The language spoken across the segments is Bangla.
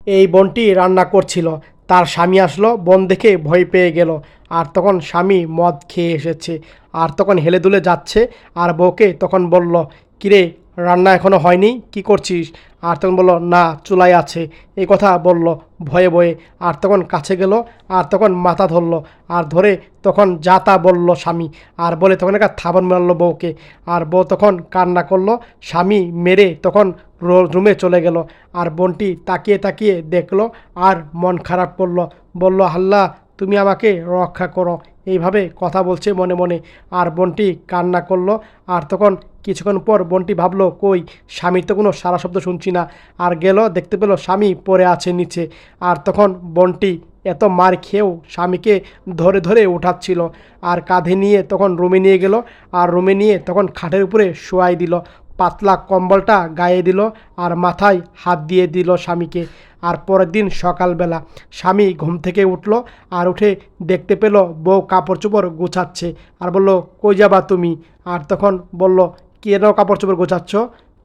এই বোনটি রান্না করছিল, তার স্বামী আসলো, বোন দেখে ভয় পেয়ে গেল। আর তখন স্বামী মদ খেয়ে এসেছে, আর তখন হেলে দুলে যাচ্ছে। আর বউকে তখন বলল, কিরে, রান্না এখনো হয়নি, কি করছিস? আর তখন বলল, না, চুলায় আছে। এই কথা বলল ভয়ে ভয়ে। আর তখন কাছে গেল, আর তখন মাথা ধরলো, আর ধরে তখন যা তা বলল স্বামী। আর বলে তখন একটা থাবন মারল বউকে। আর বউ তখন কান্না করলো, স্বামী মেরে তখন রুমে চলে গেল। আর বোনটি তাকিয়ে তাকিয়ে দেখলো, আর মন খারাপ করলো, বলল, আল্লাহ, তুমি আমাকে রক্ষা করো। এইভাবে কথা বলছে মনে মনে। আর বোনটি কান্না করলো। আর তখন কিছুক্ষণ পর বোনটি ভাবলো, কই, স্বামীর তো কোনো সারা শব্দ শুনছি না। আর গেল, দেখতে পেলো স্বামী পড়ে আছে নিচে। আর তখন বোনটি এত মার খেয়েও স্বামীকে ধরে ধরে উঠাচ্ছিল। আর কাঁধে নিয়ে তখন রুমে নিয়ে গেল। আর রুমে নিয়ে তখন খাটের উপরে শোয়াই দিল, পাতলা কম্বলটা গায়ে দিল, আর মাথায় হাত দিয়ে দিল স্বামীকে। আর পরের দিন সকালবেলা স্বামী ঘুম থেকে উঠল। আর উঠে দেখতে পেল বউ কাপড় চোপড় গোছাচ্ছে। আর বলল, কই যাবা তুমি? আর তখন বলল, কেন কাপড় চোপড় গোছাচ্ছ?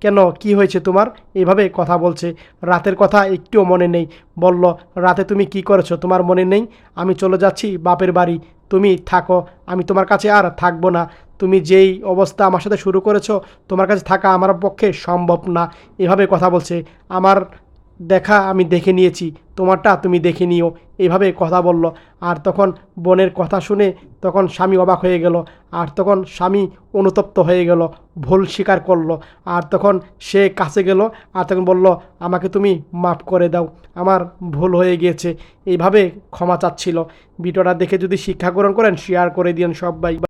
কেন, কি হয়েছে তোমার? এইভাবে কথা বলছে। রাতের কথা একটুও মনে নেই। বলল, রাতে তুমি কি করেছো তোমার মনে নেই? আমি চলে যাচ্ছি বাপের বাড়ি, তুমি থাকো, আমি তোমার কাছে আর থাকবো না। তুমি যেই অবস্থা আমার সাথে শুরু করেছো, তোমার কাছে থাকা আমার পক্ষে সম্ভব না। এভাবে কথা বলছে। আমার দেখা আমি দেখে নিয়েছি, তোমারটা তুমি দেখে নিও। এইভাবে কথা বলল। আর তখন বোনের কথা শুনে তখন স্বামী অবাক হয়ে গেল। আর তখন স্বামী অনুতপ্ত হয়ে গেল, ভুল স্বীকার করলো। আর তখন সে কাছে গেল। আর তখন বলল, আমাকে তুমি মাফ করে দাও, আমার ভুল হয়ে গিয়েছে। এইভাবে ক্ষমা চাচ্ছিল। ভিডিওটা দেখে যদি শিক্ষা গ্রহণ করেন, শেয়ার করে দিন সবাই।